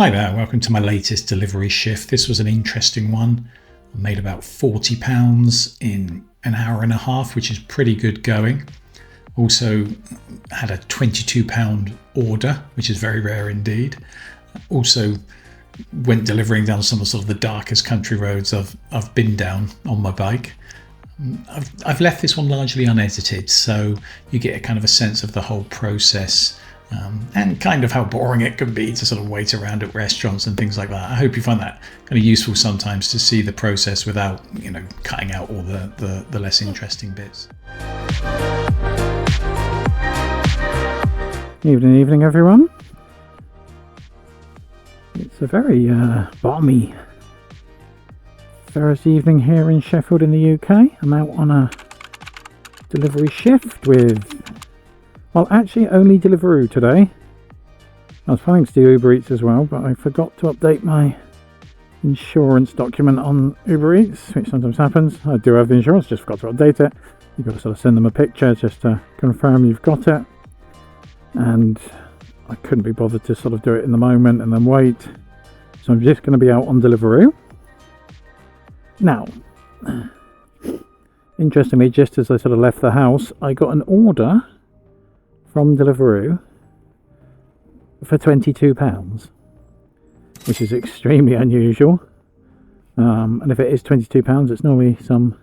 Hi there, welcome to my latest delivery shift. This was an interesting one. I made about £40 in an hour and a half, which is pretty good going. Also had a £22 order, which is very rare indeed. Also went delivering down some of sort of the darkest country roads I've been down on my bike. I've left this one largely unedited, so you get a kind of a sense of the whole process. And kind of how boring it can be to sort of wait around at restaurants and things like that. I hope you find that kind of useful sometimes to see the process without, cutting out all the less interesting bits. Evening, everyone. It's a very balmy Thursday evening here in Sheffield in the UK. I'm out on a delivery shift with... well, actually only Deliveroo today. I was planning to do Uber Eats as well, but I forgot to update my insurance document on Uber Eats, which sometimes happens. I do have the insurance, just forgot to update it. You've got to sort of send them a picture just to confirm you've got it. And I couldn't be bothered to sort of do it in the moment and then wait. So I'm just going to be out on Deliveroo. Now, interestingly, just as I sort of left the house, I got an order from Deliveroo for £22, which is extremely unusual. And if it is £22, it's normally some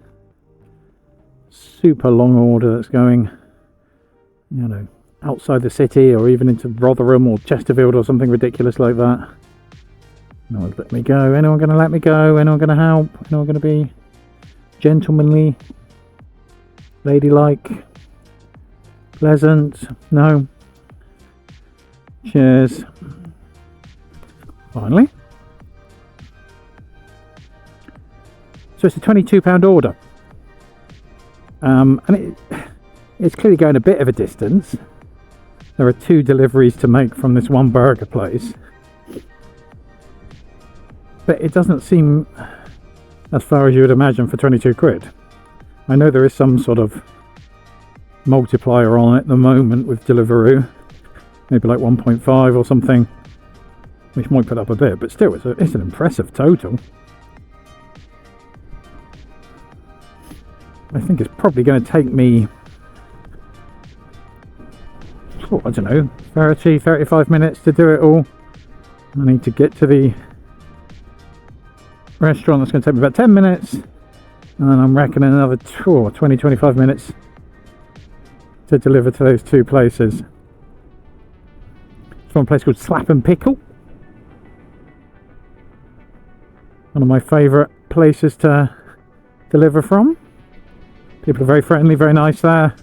super long order that's going, outside the city or even into Rotherham or Chesterfield or something ridiculous like that. No one's let me go. Anyone going to let me go? Anyone going to help? Anyone going to be gentlemanly, ladylike? Pleasant? No. Cheers. Finally. So it's a £22 order. And it's clearly going a bit of a distance. There are 2 deliveries to make from this one burger place. But it doesn't seem as far as you would imagine for 22 quid. I know there is some sort of multiplier on it at the moment with Deliveroo, maybe like 1.5 or something, which might put up a bit, but still it's an impressive total. I think it's probably going to take me, I don't know, 35 minutes to do it all. I need to get to the restaurant. That's going to take me about 10 minutes, and then I'm reckoning another 20-25 minutes to deliver to those 2 places. It's from a place called Slap and Pickle, one of my favourite places to deliver from. People are very friendly, very nice there.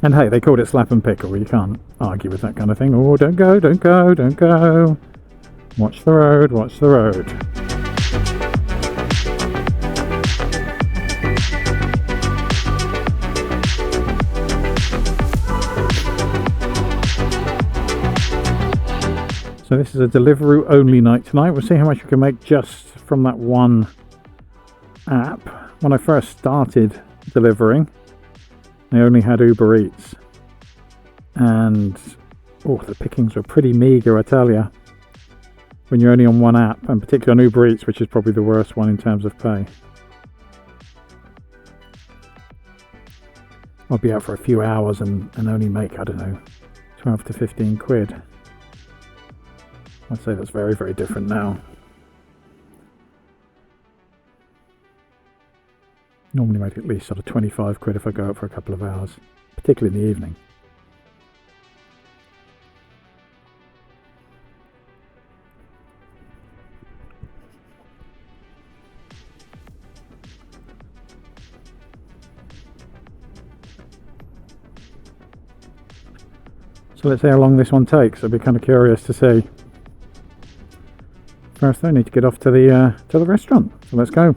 And hey, they called it Slap and Pickle. You can't argue with that kind of thing. Oh, don't go. Watch the road. So this is a Deliveroo only night tonight. We'll see how much we can make just from that one app. When I first started delivering, I only had Uber Eats. And the pickings were pretty meagre, I tell you. When you're only on one app, and particularly on Uber Eats, which is probably the worst one in terms of pay. I'll be out for a few hours and only make, 12 to 15 quid. I'd say that's very, very different now. Normally make at least sort of 25 quid if I go out for a couple of hours, particularly in the evening. So let's see how long this one takes. I'd be kind of curious to see. First, I need to get off to the restaurant. So let's go.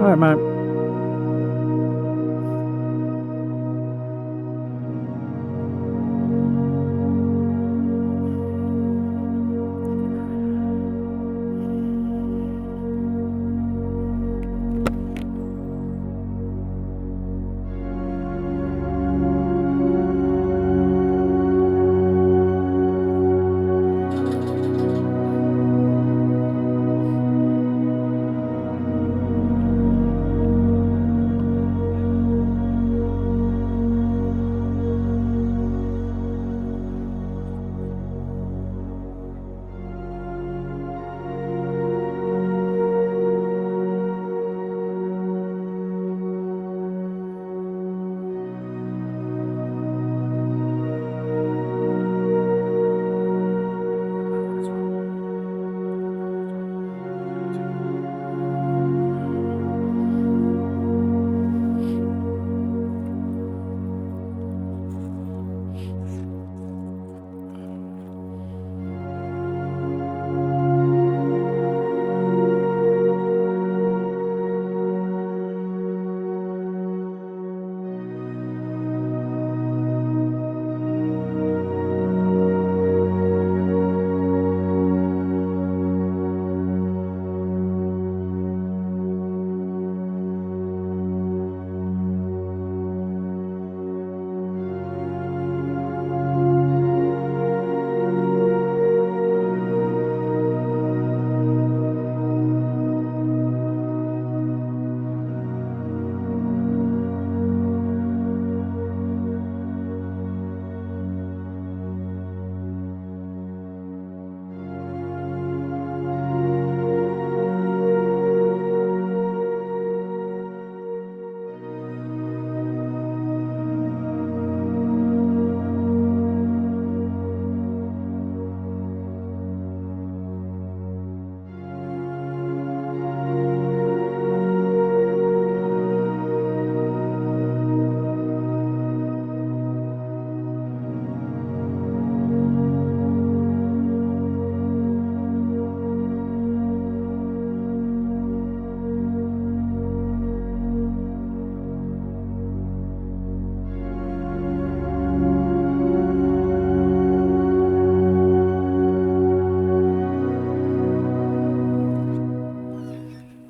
Alright, mate.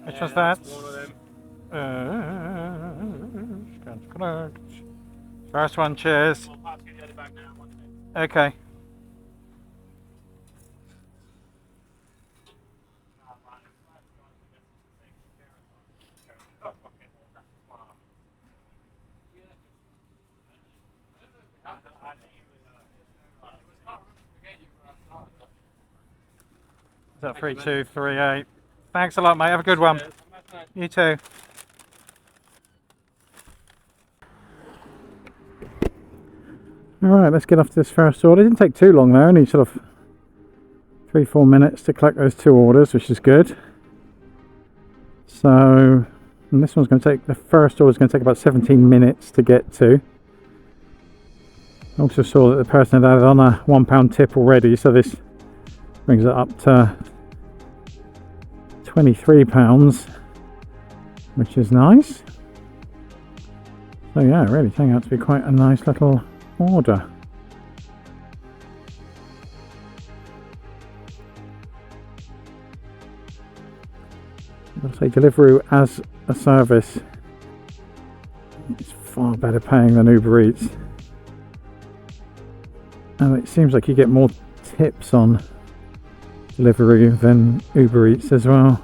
Which was that? First one, cheers. Okay. Is that 3238? Thanks a lot, mate. Have a good one. You too. Alright, let's get off to this first order. It didn't take too long though, only sort of 3-4 minutes to collect those 2 orders, which is good. So, and this one's going to take, the first order is going to take about 17 minutes to get to. I also saw that the person had added on a £1 tip already, so this brings it up to £23, which is nice. So yeah, really turning out to be quite a nice little order. I'll say Deliveroo as a service, it's far better paying than Uber Eats, and it seems like you get more tips on Deliveroo than Uber Eats as well.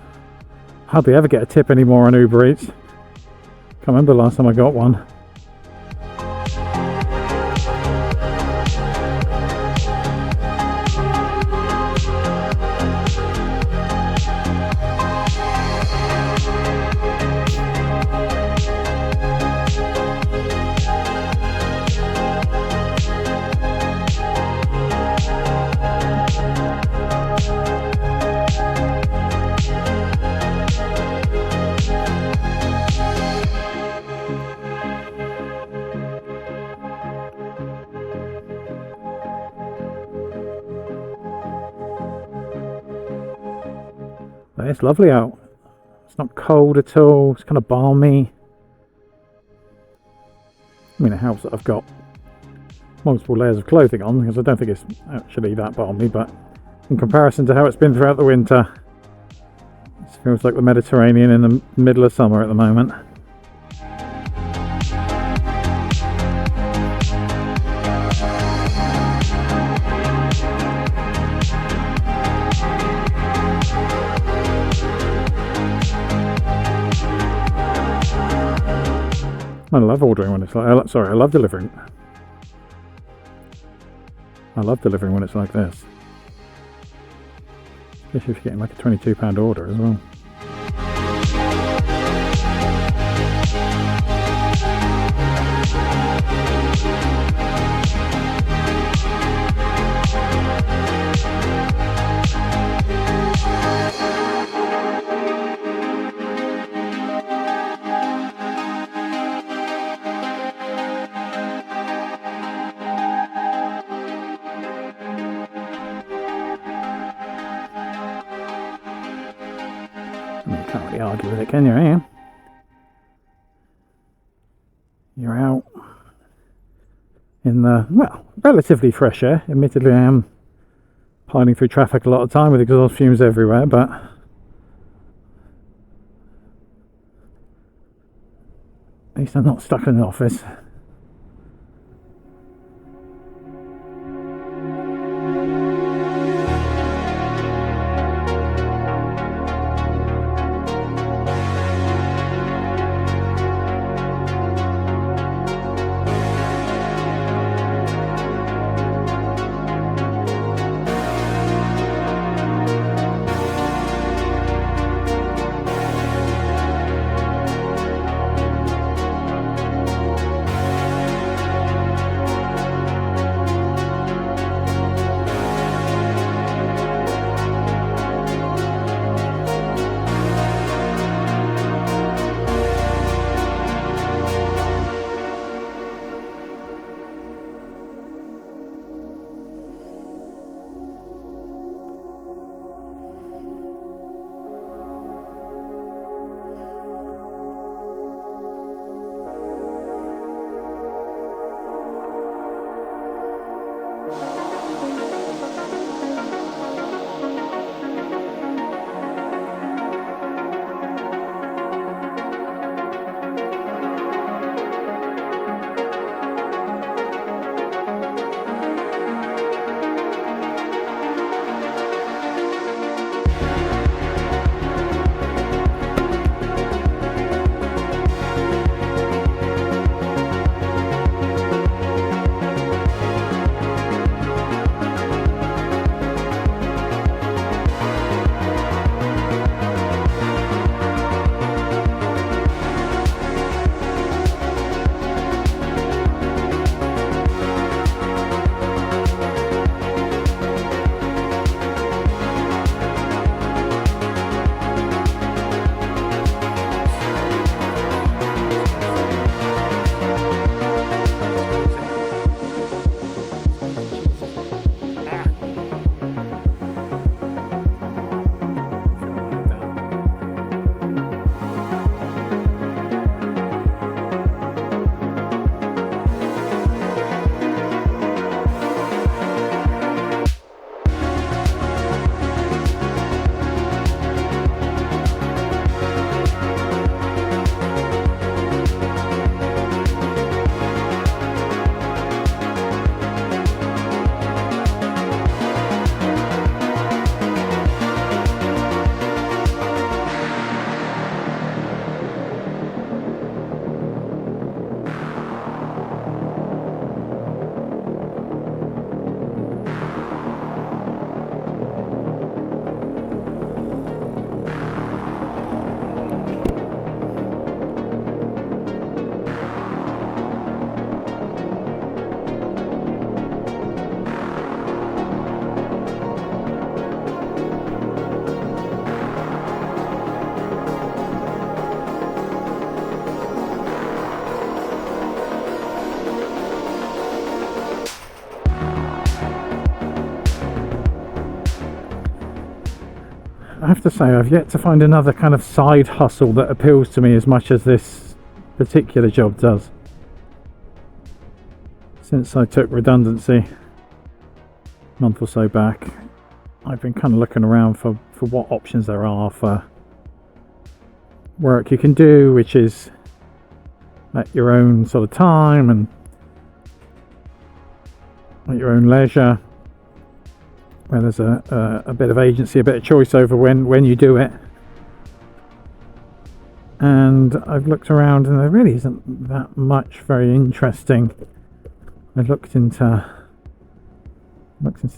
Hardly ever get a tip anymore on Uber Eats. Can't remember the last time I got one. It's lovely out. It's not cold at all. It's kind of balmy. I mean, it helps that I've got multiple layers of clothing on, because I don't think it's actually that balmy, but in comparison to how it's been throughout the winter, it feels like the Mediterranean in the middle of summer at the moment. I love ordering when it's like, sorry, I love delivering. I love delivering when it's like this. Especially if you're getting like a £22 order as well. You can't really argue with it, can you? Eh? You're out in the, well, relatively fresh air. Admittedly, I am piling through traffic a lot of time with exhaust fumes everywhere, but at least I'm not stuck in an office. have to say I've yet to find another kind of side hustle that appeals to me as much as this particular job does. Since I took redundancy a month or so back, I've been kind of looking around for what options there are for work you can do, which is at your own sort of time and at your own leisure, where there's a bit of agency, a bit of choice over when you do it. And I've looked around and there really isn't that much very interesting. I looked into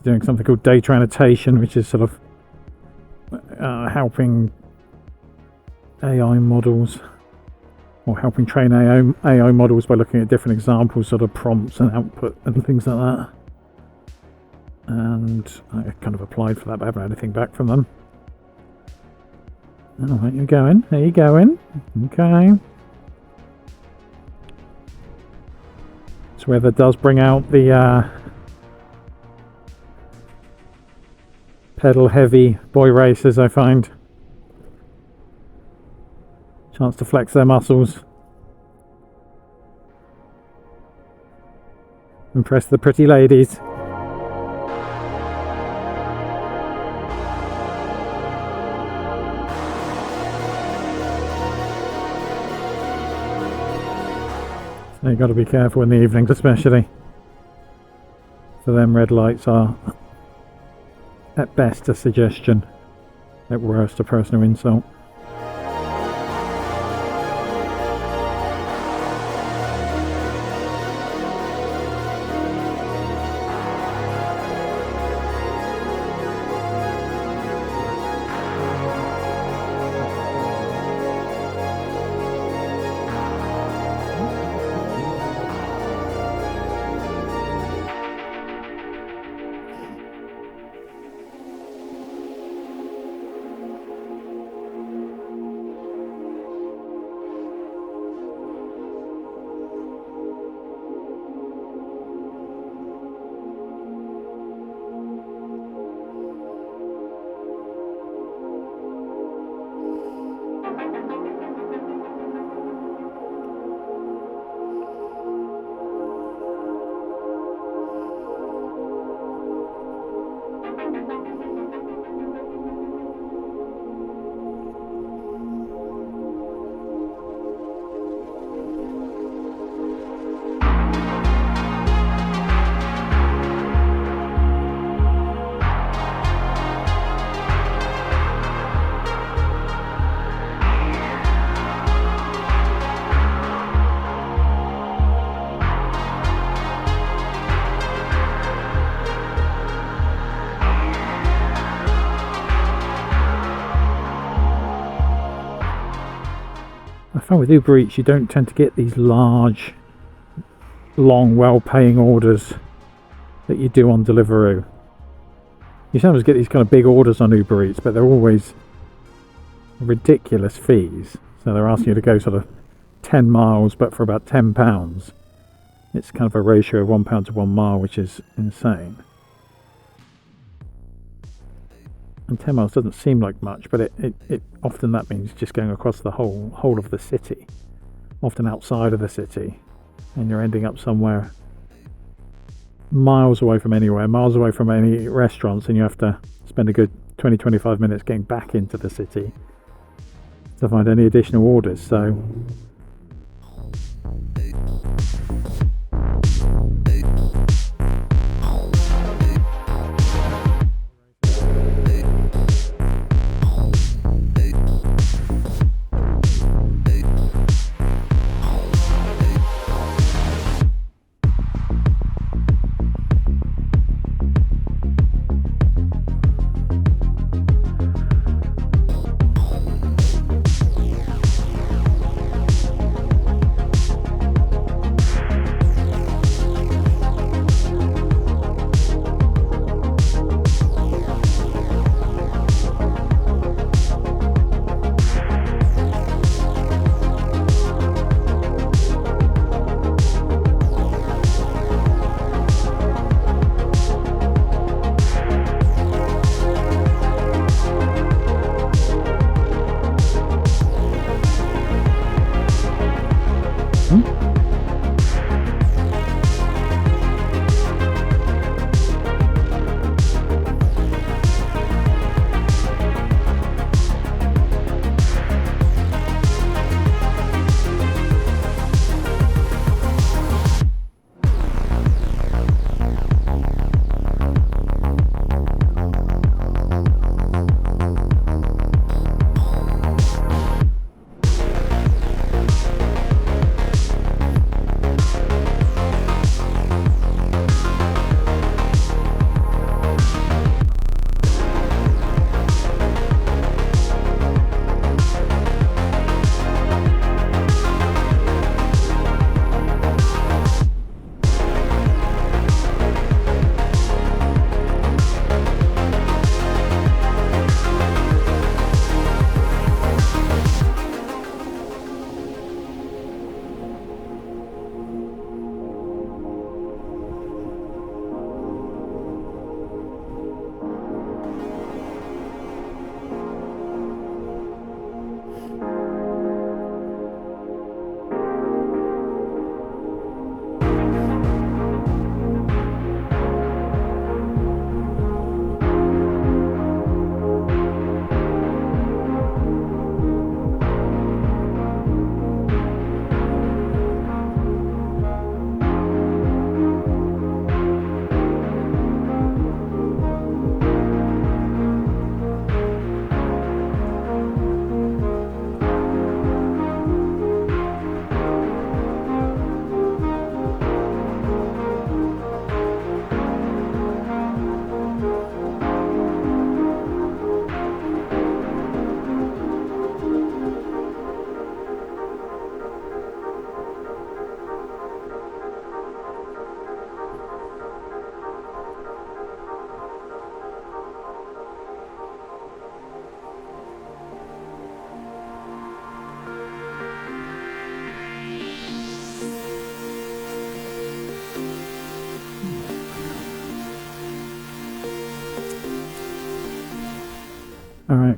doing something called data annotation, which is sort of helping AI models, or helping train AI models by looking at different examples, sort of prompts and output and things like that. And I kind of applied for that, but I haven't had anything back from them. All right, you're going. There you going. Okay. This weather does bring out the pedal-heavy boy racers, I find. Chance to flex their muscles. Impress the pretty ladies. So you've got to be careful in the evenings, especially. For them, red lights are at best a suggestion, at worst a personal insult. I find with Uber Eats you don't tend to get these large, long, well-paying orders that you do on Deliveroo. You sometimes get these kind of big orders on Uber Eats, but they're always ridiculous fees. So they're asking you to go sort of 10 miles, but for about £10. It's kind of a ratio of £1 to 1 mile, which is insane. And 10 miles doesn't seem like much, but it often that means just going across the whole of the city, often outside of the city, and you're ending up somewhere miles away from anywhere, miles away from any restaurants, and you have to spend a good 20-25 minutes getting back into the city to find any additional orders. So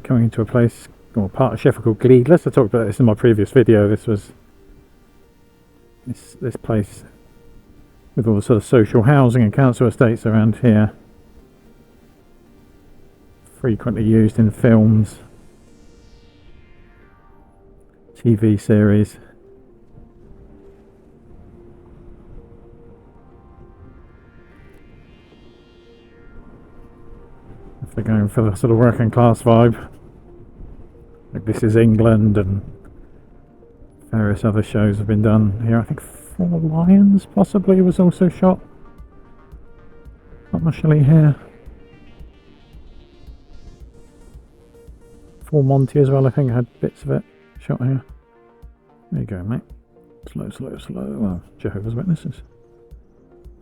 like coming into a place or part of Sheffield called Gleedless. I talked about this in my previous video. This was this place with all the sort of social housing and council estates around here, frequently used in films, TV series. If they're going for the sort of working class vibe, like This Is England and various other shows have been done here. I think Four Lions possibly was also shot commercially here. Full Monty as well, I think, had bits of it shot here. There you go, mate. Slow, slow, slow. Well, Jehovah's Witnesses.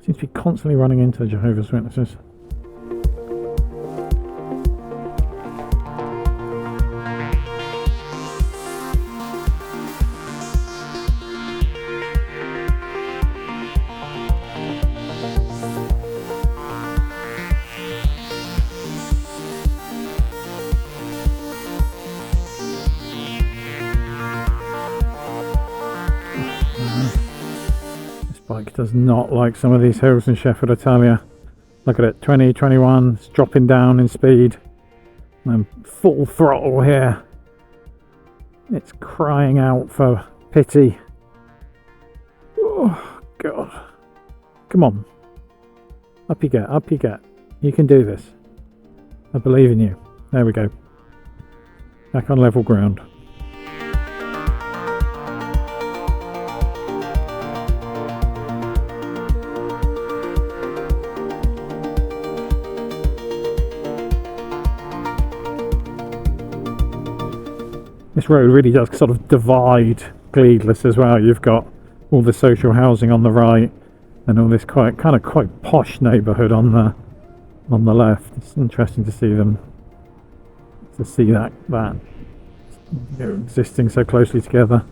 Seems to be constantly running into Jehovah's Witnesses. Bike does not like some of these hills in Sheffield, I tell you. Look at it, 20, 21, it's dropping down in speed. And full throttle here. It's crying out for pity. Oh, God. Come on. Up you get, up you get. You can do this. I believe in you. There we go. Back on level ground. This road really does sort of divide Gleedless as well. You've got all the social housing on the right and all this quite posh neighbourhood on the left. It's interesting to see that existing so closely together.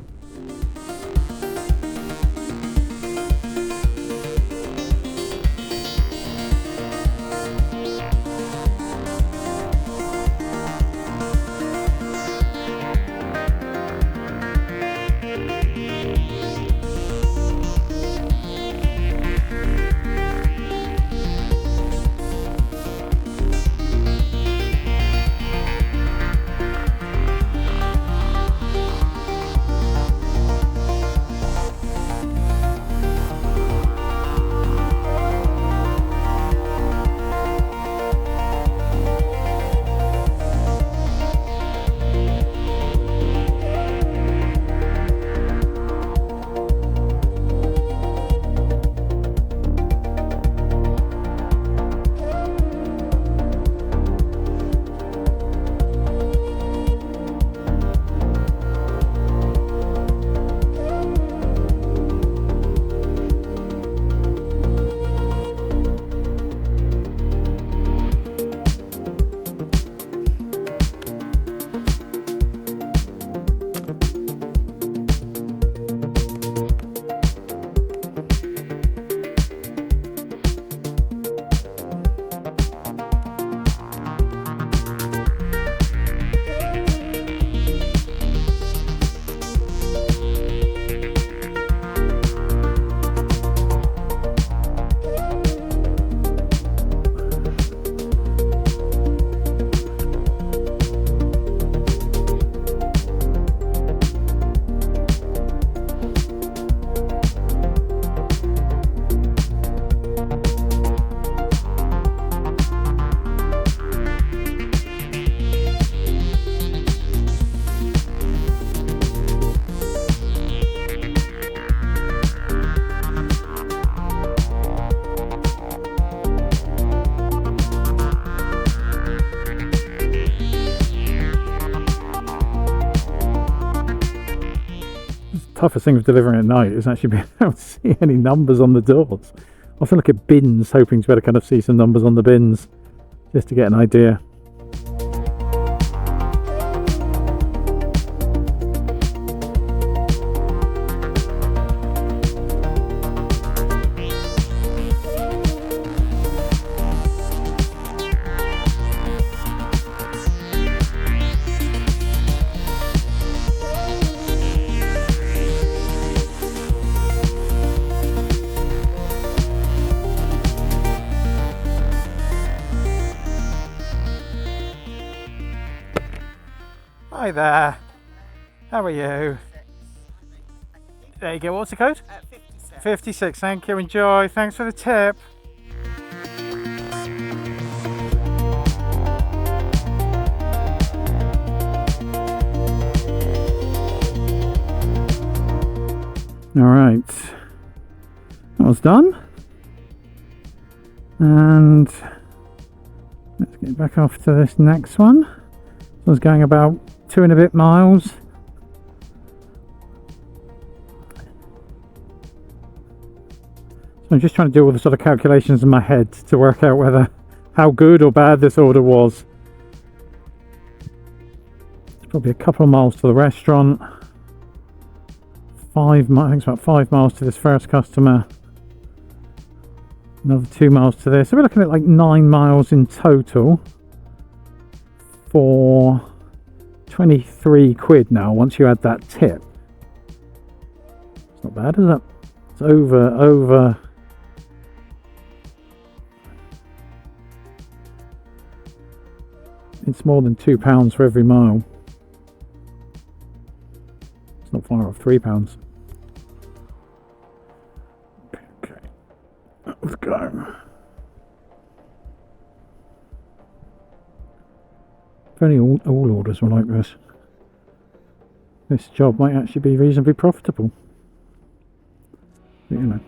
Toughest thing with delivering at night is actually being able to see any numbers on the doors. I often look at bins hoping to be able to kind of see some numbers on the bins just to get an idea. Hi there. How are you? There you go. What's the code? 56. 56. Thank you. Enjoy. Thanks for the tip. All right. That was done. And let's get back off to this next one. So I was going about 2 and a bit miles. So I'm just trying to do all the sort of calculations in my head to work out whether how good or bad this order was. It's probably a couple of miles to the restaurant. I think it's about 5 miles to this first customer. Another 2 miles to this. So we're looking at like 9 miles in total for 23 quid now once you add that tip. It's not bad, is it? It's over. It's more than £2 for every mile. It's not far off £3. Okay, let's go. If only all orders were like this, this job might actually be reasonably profitable. But, you know,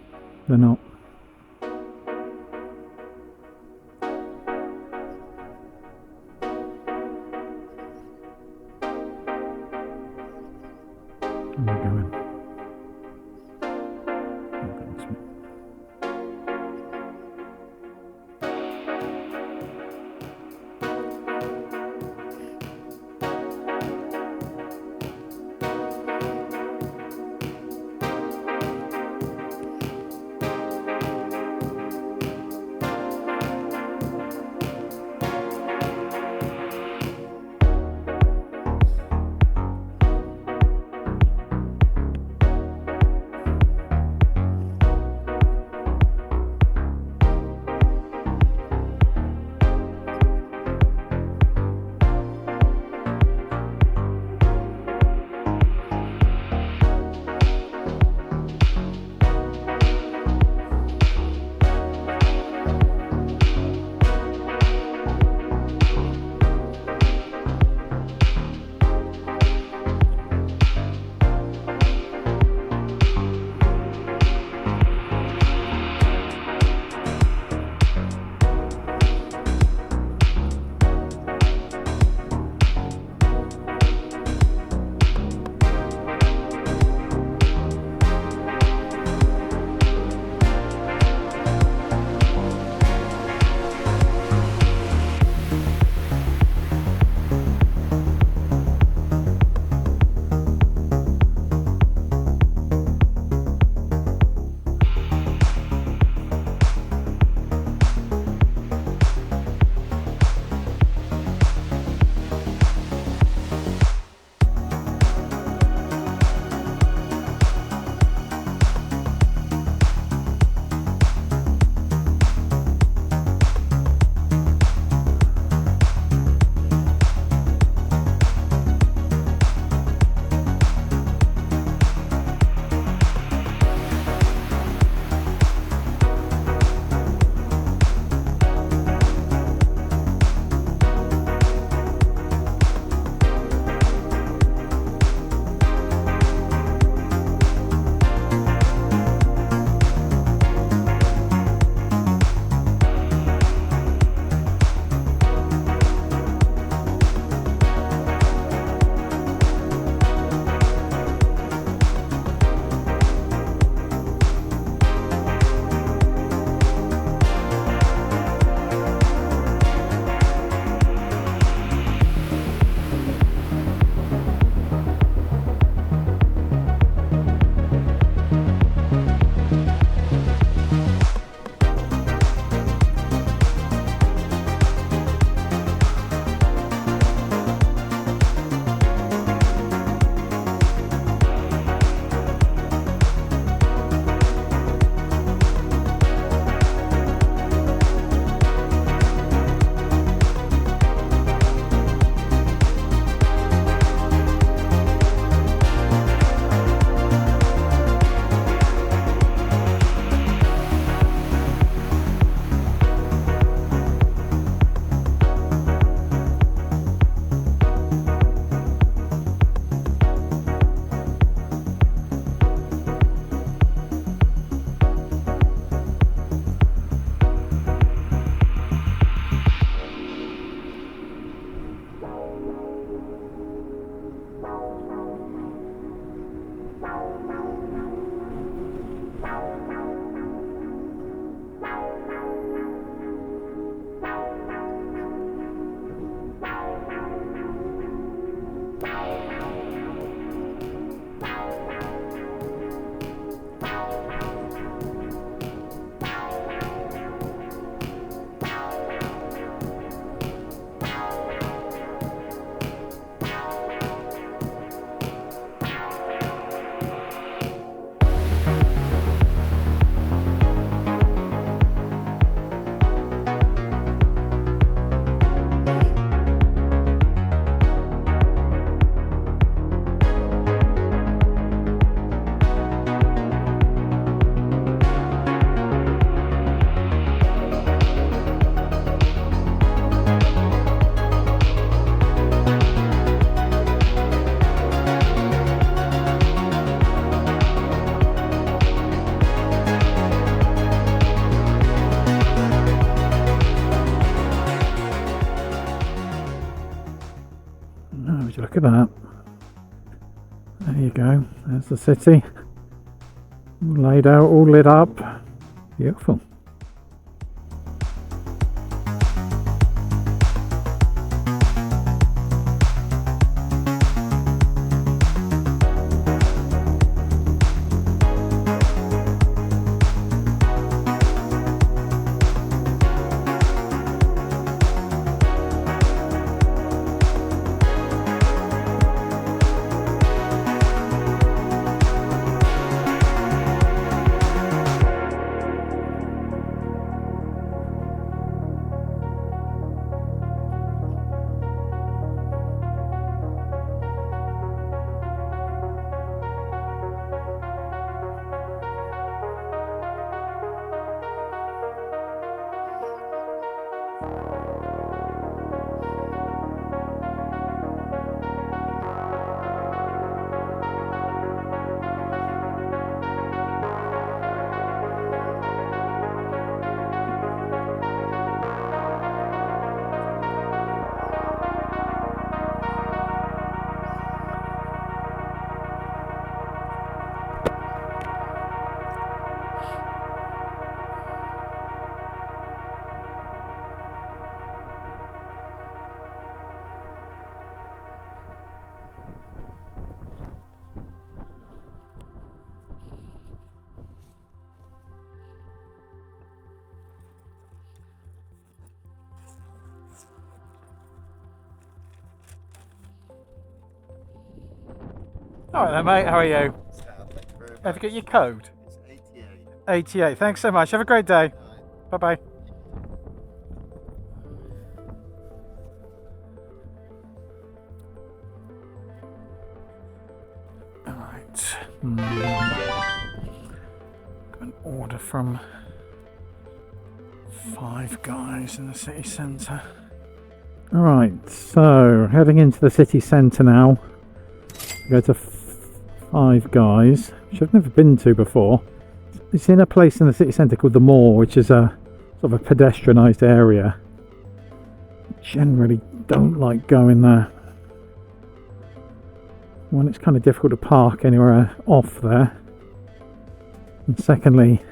they're not. Where am I going? Would you look at that? There you go. There's the city. All laid out, all lit up. Beautiful. Alright then, mate, how are you? Have you got your code? It's 88. 88. Thanks so much. Have a great day. Bye bye. Alright. Got an order from Five Guys in the city centre. Alright, so heading into the city centre now. Go to Five Guys, which I've never been to before. It's in a place in the city centre called the Moor, which is a sort of a pedestrianised area. Generally don't like going there. One, it's kind of difficult to park anywhere off there. And secondly,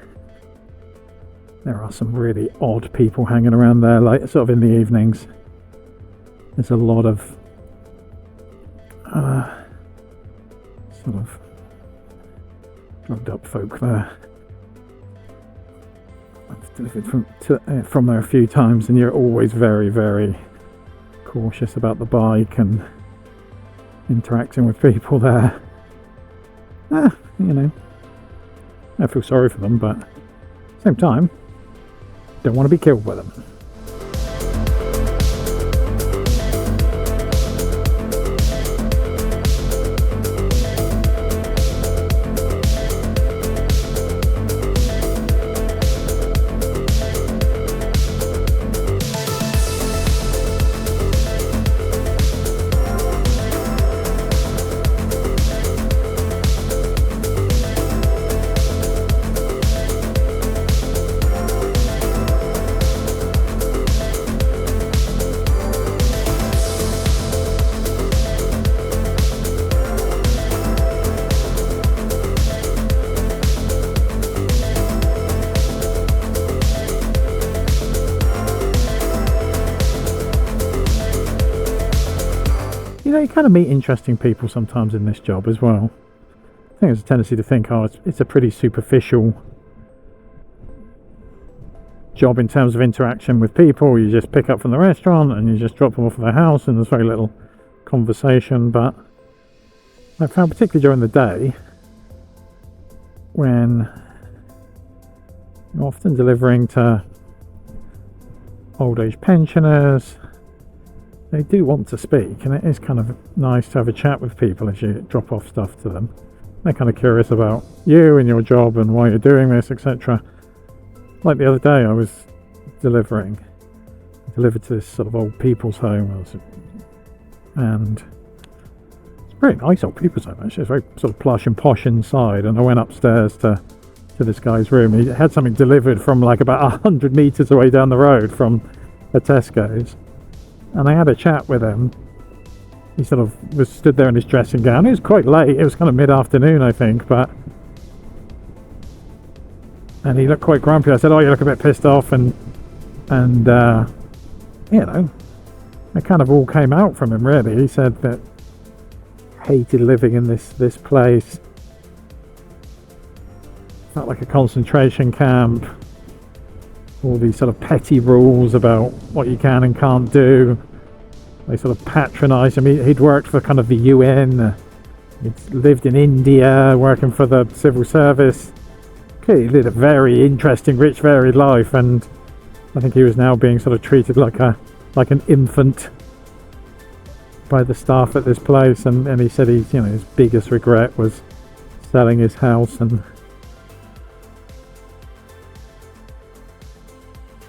there are some really odd people hanging around there, like sort of in the evenings. There's a lot of sort of drugged up folk there. I've delivered from there a few times, and you're always very, very cautious about the bike and interacting with people there. You know, I feel sorry for them, but at the same time, don't want to be killed by them. you kind of meet interesting people sometimes in this job as well. I think there's a tendency to think, oh, it's a pretty superficial job in terms of interaction with people. You just pick up from the restaurant and you just drop them off at their house, and there's very little conversation. But I found, particularly during the day, when you're often delivering to old age pensioners, they do want to speak, and it is kind of nice to have a chat with people as you drop off stuff to them. They're kind of curious about you and your job and why you're doing this, etc. Like the other day, I was delivered to this sort of old people's home, and it's a very nice old people's home actually. It's very sort of plush and posh inside, and I went upstairs to this guy's room. He had something delivered from like about 100 meters away down the road from a Tesco's, and I had a chat with him. He sort of was stood there in his dressing gown. It was quite late, it was kind of mid-afternoon I think, and he looked quite grumpy. I said, oh, you look a bit pissed off, and you know, it kind of all came out from him really. He said that he hated living in this place. Felt like a concentration camp. All these sort of petty rules about what you can and can't do. They sort of patronised him. He'd worked for kind of the UN. He'd lived in India, working for the civil service. He led a very interesting, rich, varied life, and I think he was now being sort of treated like an infant by the staff at this place. And he said his biggest regret was selling his house and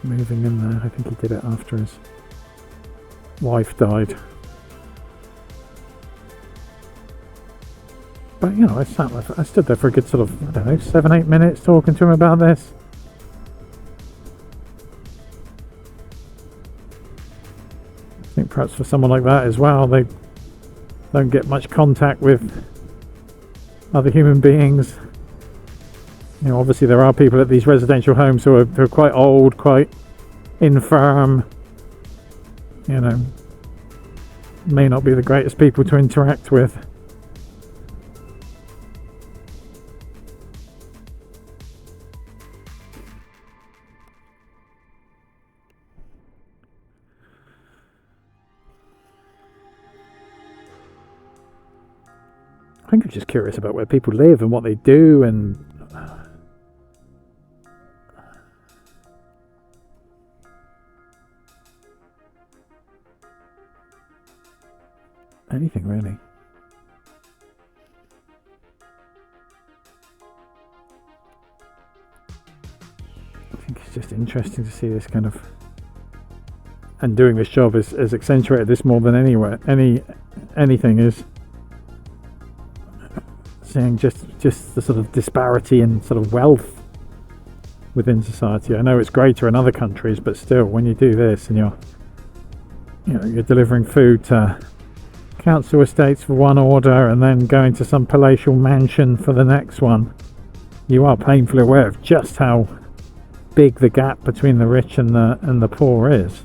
moving in there. I think he did it after his wife died. But I stood there for a good sort of, I don't know, 7-8 minutes talking to him about this. I think perhaps for someone like that as well, they don't get much contact with other human beings. Obviously there are people at these residential homes who are quite old, quite infirm, may not be the greatest people to interact with. I think I'm just curious about where people live and what they do, and anything really. I think it's just interesting to see this kind of, and doing this job has accentuated this more than anything is seeing just the sort of disparity in sort of wealth within society. I know it's greater in other countries, but still, when you do this and you're delivering food to council estates for one order and then going to some palatial mansion for the next one, you are painfully aware of just how big the gap between the rich and the poor is.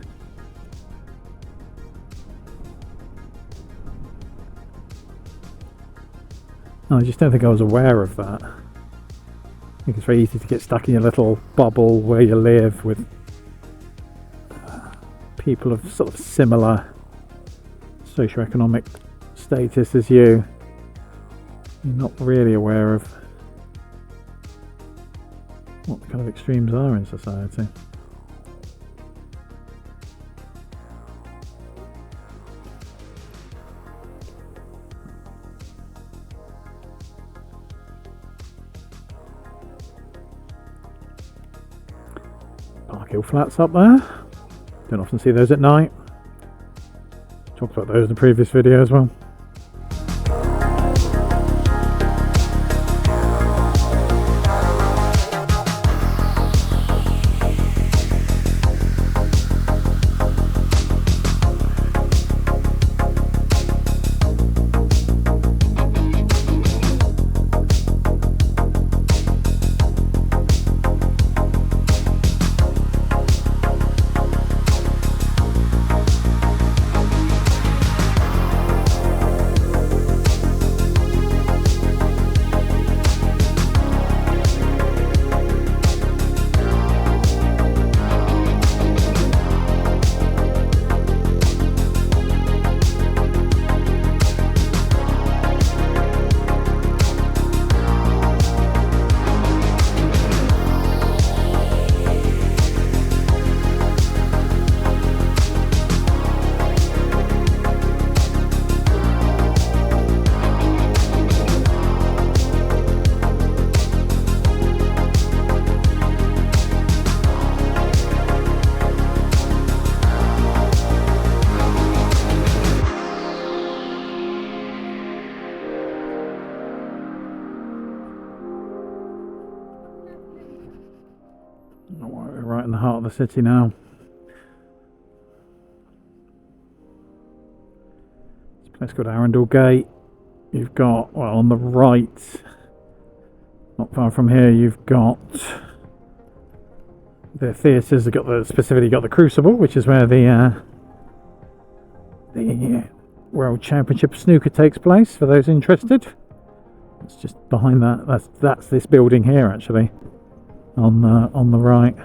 I just don't think I was aware of that. I think it's very easy to get stuck in your little bubble where you live with people of sort of similar socioeconomic status as you. You're not really aware of what the kind of extremes are in society. Hill flats up there. Don't often see those at night. Talked about those in the previous video as well. right in the heart of the city now. It's a place called Arundel Gate. You've got, well, on the right, not far from here, you've got the theatres. They've got specifically got the Crucible, which is where the World Championship of Snooker takes place, for those interested. It's just behind that. That's this building here, actually, on the right.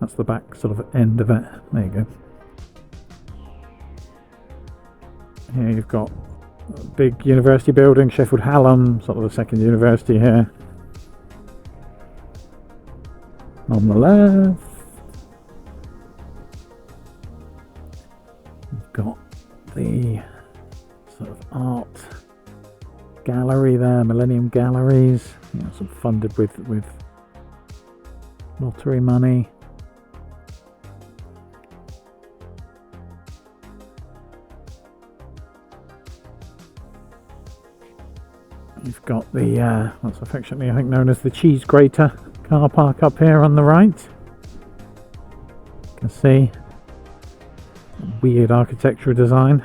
That's the back sort of end of it. There you go. Here you've got a big university building, Sheffield Hallam, sort of the second university here. On the left, you've got the sort of art gallery there, Millennium Galleries, sort of funded with lottery money. You've got the what's affectionately I think known as the Cheese Grater car park up here on the right. You can see weird architectural design.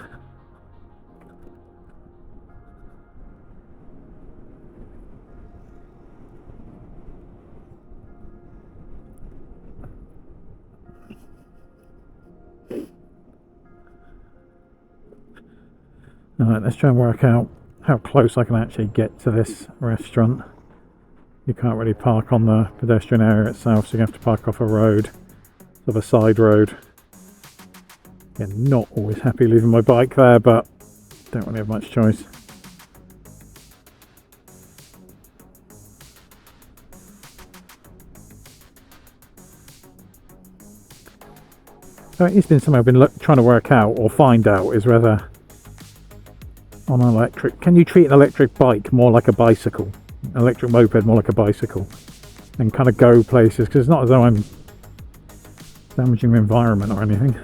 Alright, let's try and work out how close I can actually get to this restaurant. You can't really park on the pedestrian area itself, so you have to park off a road, sort of a side road. Again, not always happy leaving my bike there, but don't really have much choice. So it's been something I've been trying to work out or find out, is whether on an electric, can you treat an electric bike more like a bicycle, electric moped more like a bicycle, and kind of go places, because it's not as though I'm damaging the environment or anything,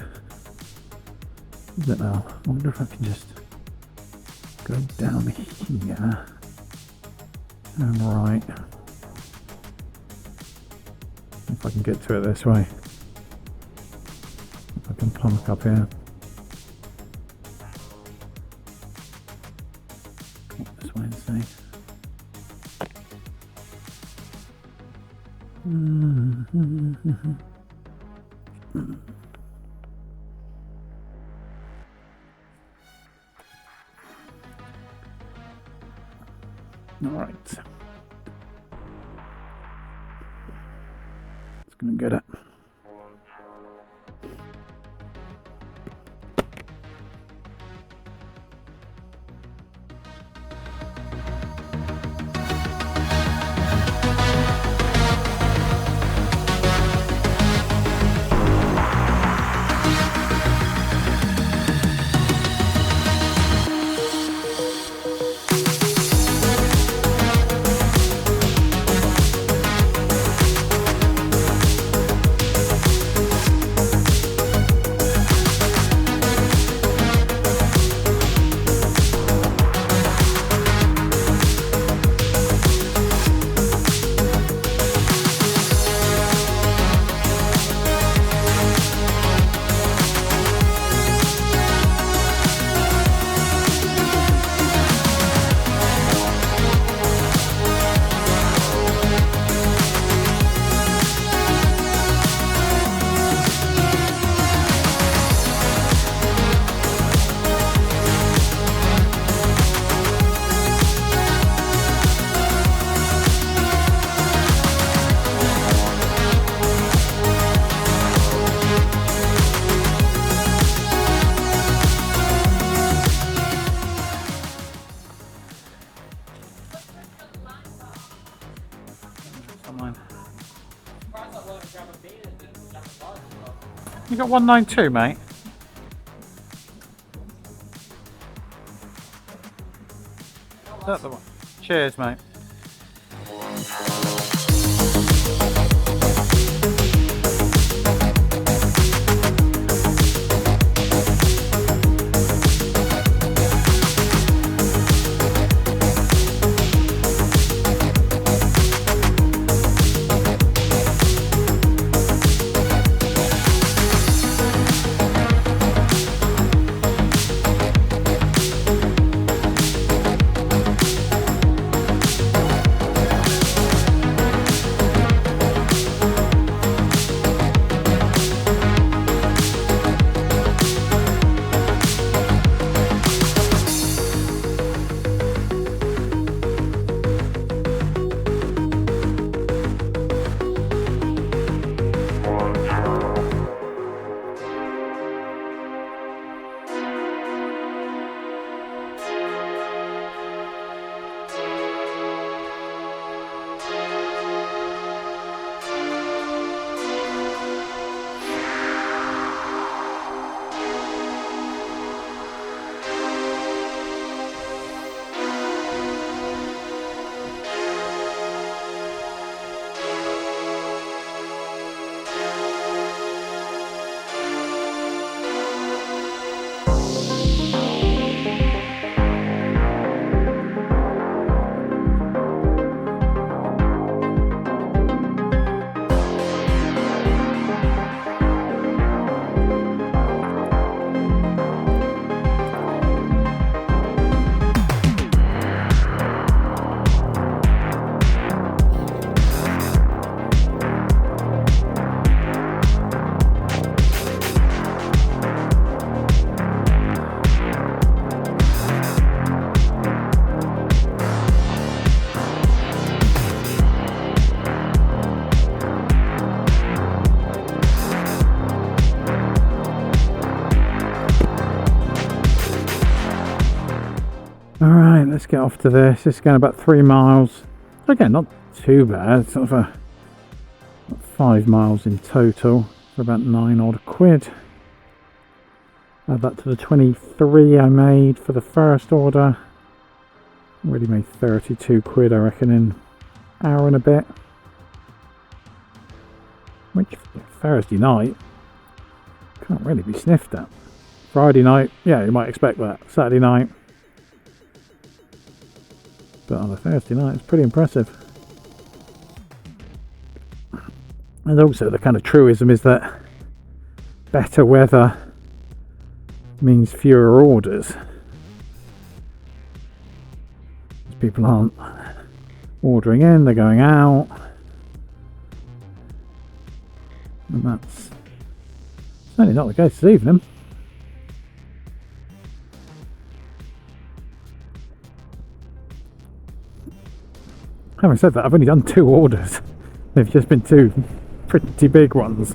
is it now? I wonder if I can just go down here and right, if I can get to it this way, if I can park up here. This way and see. All right. It's gonna get it. You got 192, mate. Is that the one? Cheers, mate. Alright, let's get off to this. This is going about 3 miles. Again, not too bad. Sort of 5 miles in total for about 9 odd quid. Add that to the 23 I made for the first order. Already made 32 quid, I reckon, in an hour and a bit. Which, Thursday night, can't really be sniffed at. Friday night, yeah, you might expect that. Saturday night. But on a Thursday night, it's pretty impressive. And also the kind of truism is that better weather means fewer orders. People aren't ordering in, they're going out. And that's certainly not the case this evening. Having said that, I've only done 2 orders. They've just been 2 pretty big ones.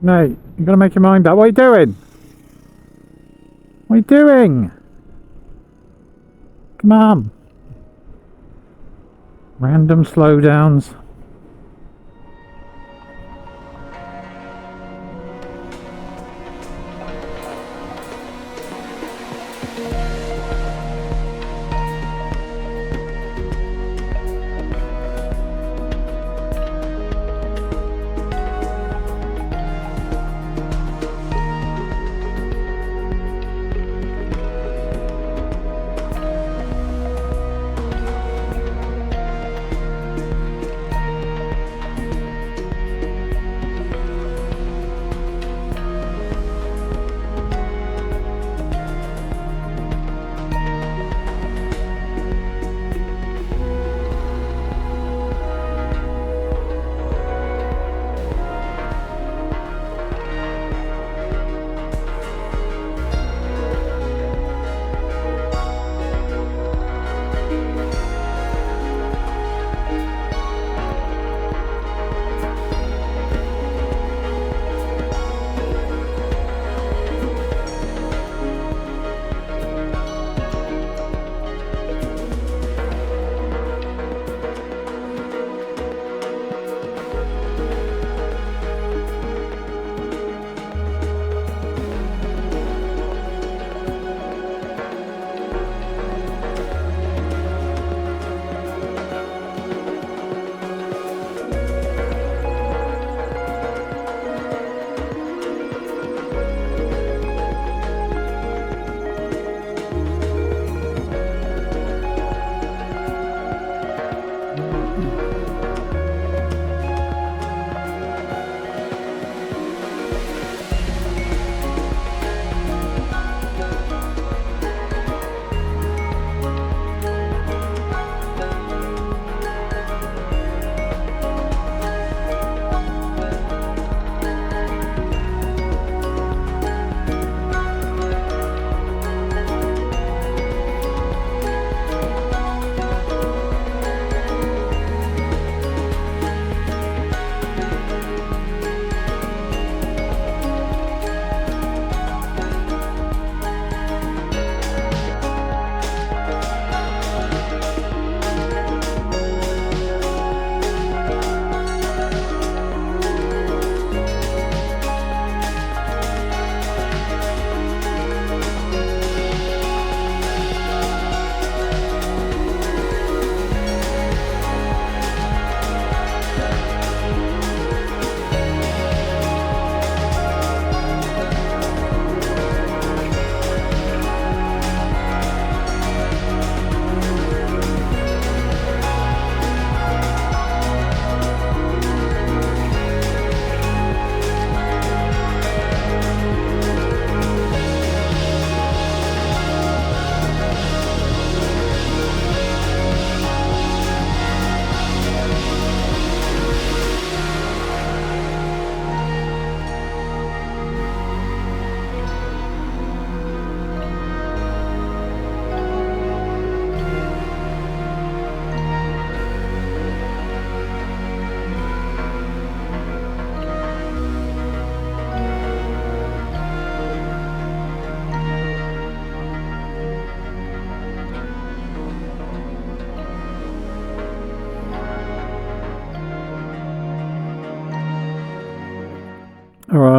Mate, you gotta make your mind up. What are you doing? What are you doing? Come on. Random slowdowns.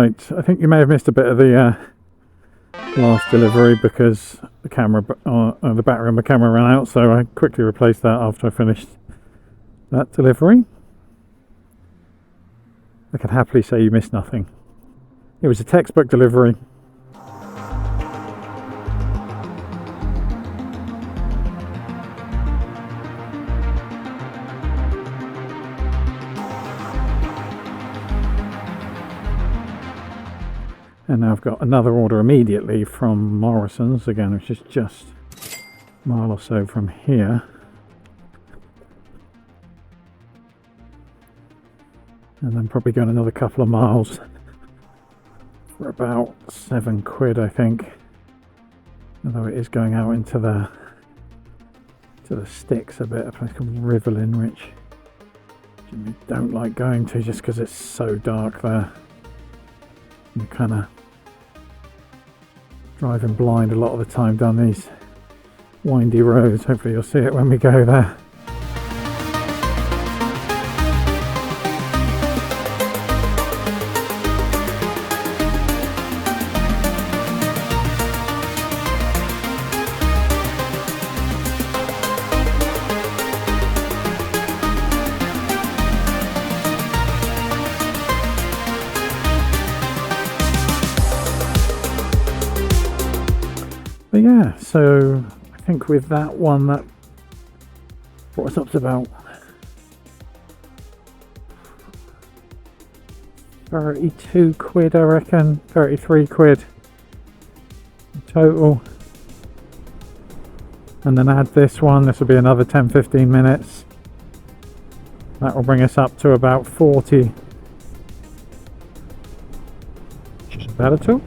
Right, I think you may have missed a bit of the last delivery because the the battery on the camera ran out, so I quickly replaced that after I finished that delivery. I can happily say you missed nothing. It was a textbook delivery. And now I've got another order immediately from Morrison's again, which is just a mile or so from here. And then probably going another couple of miles for about £7, I think. Although it is going out into the sticks a bit, a place called Riverlin, which I generally don't like going to just because it's so dark there. You're kind of driving blind a lot of the time down these windy roads. Hopefully you'll see it when we go there. But yeah, so I think with that one, that brought us up to about 32 quid, I reckon, 33 quid in total. And then add this one, this will be another 10-15 minutes. That will bring us up to about 40. Which isn't bad at all.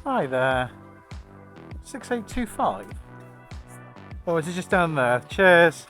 Hi there. 6825? Or is it just down there? Cheers.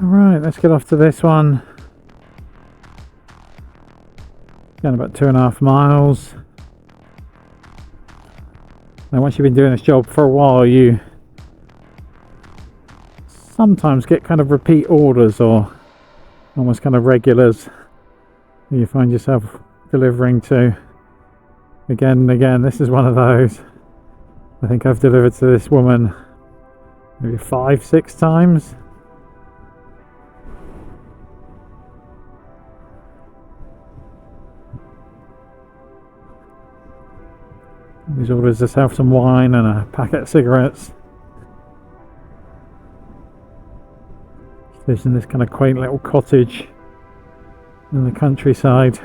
Alright, let's get off to this one. Going about 2.5 miles. Now once you've been doing this job for a while, you sometimes get kind of repeat orders or almost kind of regulars who you find yourself delivering to again and again. This is one of those. I think I've delivered to this woman maybe 5-6 times. These orders just have some wine and a packet of cigarettes. Lives in this kind of quaint little cottage in the countryside.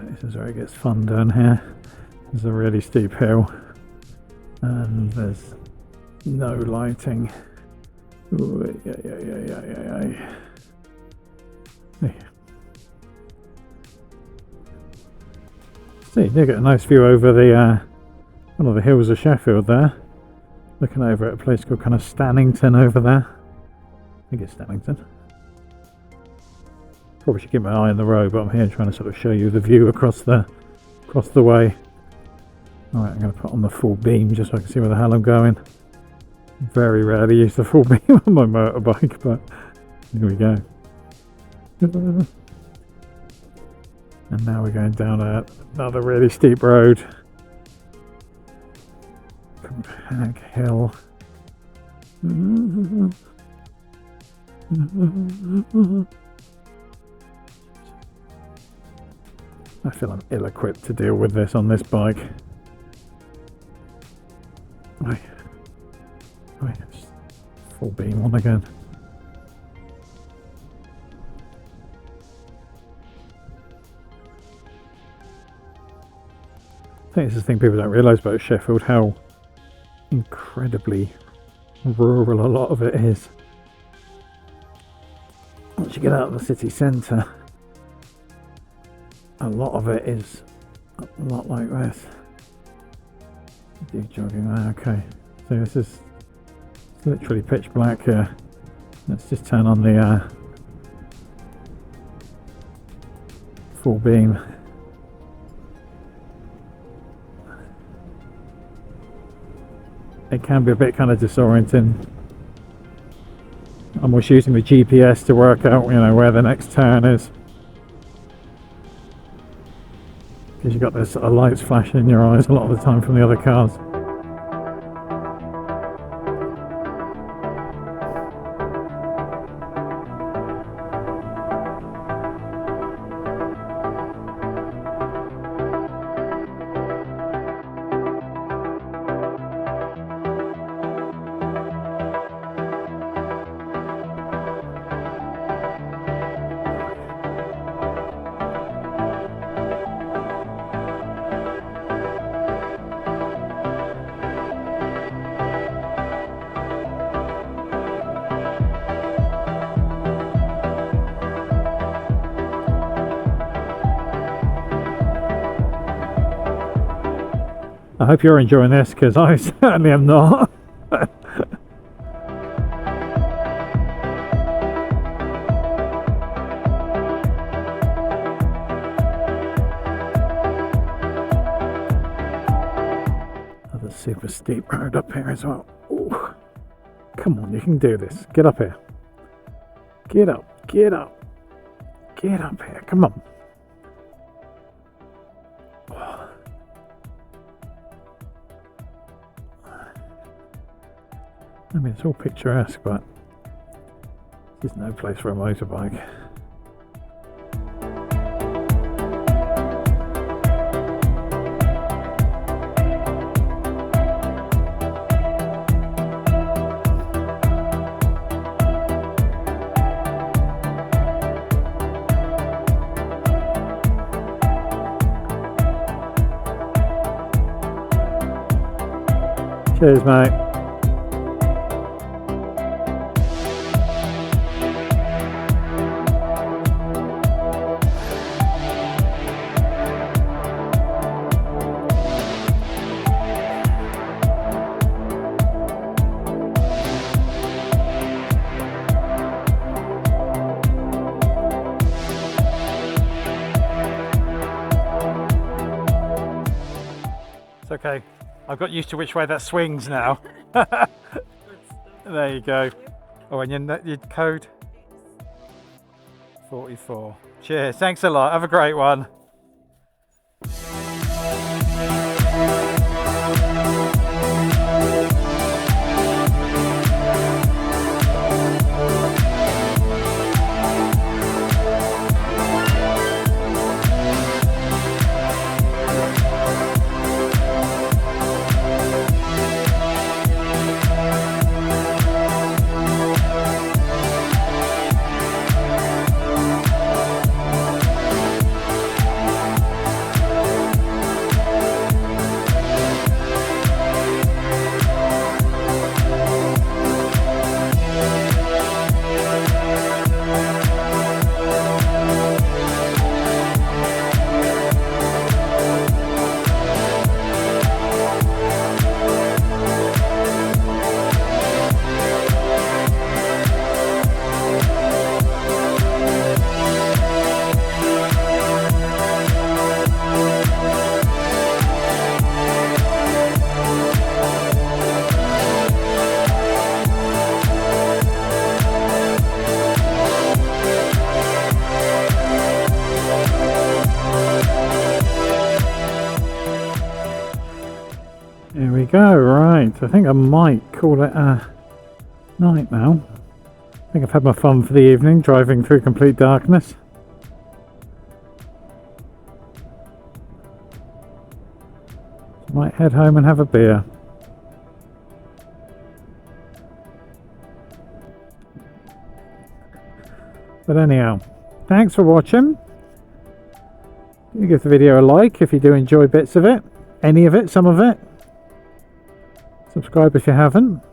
This is where it gets fun down here. There's a really steep hill and there's no lighting. Ooh, yeah. See, you get a nice view over the one of the hills of Sheffield there. Looking over at a place called kind of Stannington over there. I think it's Stannington. Probably should keep my eye on the road, but I'm here trying to sort of show you the view across the way. Alright, I'm going to put on the full beam just so I can see where the hell I'm going. Very rarely use the full beam on my motorbike, but here we go. And now we're going down another really steep road. Hag Hill. I feel I'm ill-equipped to deal with this on this bike. Right, full beam on again. I think this is the thing people don't realise about Sheffield, how incredibly rural a lot of it is. Once you get out of the city centre, a lot of it is a lot like this. Do jogging there, okay. So this is literally pitch black here. Let's just turn on the full beam. It can be a bit kind of disorienting. I'm always using the GPS to work out, where the next turn is. Because you've got this sort of lights flashing in your eyes a lot of the time from the other cars. I hope you're enjoying this, because I certainly am not. Another super steep road up here as well. Ooh. Come on, you can do this. Get up here. Get up, get up. Get up here, come on. I mean, it's all picturesque, but there's no place for a motorbike. Cheers, mate. It's okay. I've got used to which way that swings now. There you go. Oh, and your code? 44. Cheers. Thanks a lot. Have a great one. go. Right, I think I might call it a night now. I think I've had my fun for the evening, driving through complete darkness. Might head home and have a beer. But anyhow, thanks for watching. You give the video a like if you do enjoy bits of it, any of it, some of it. Subscribe if you haven't.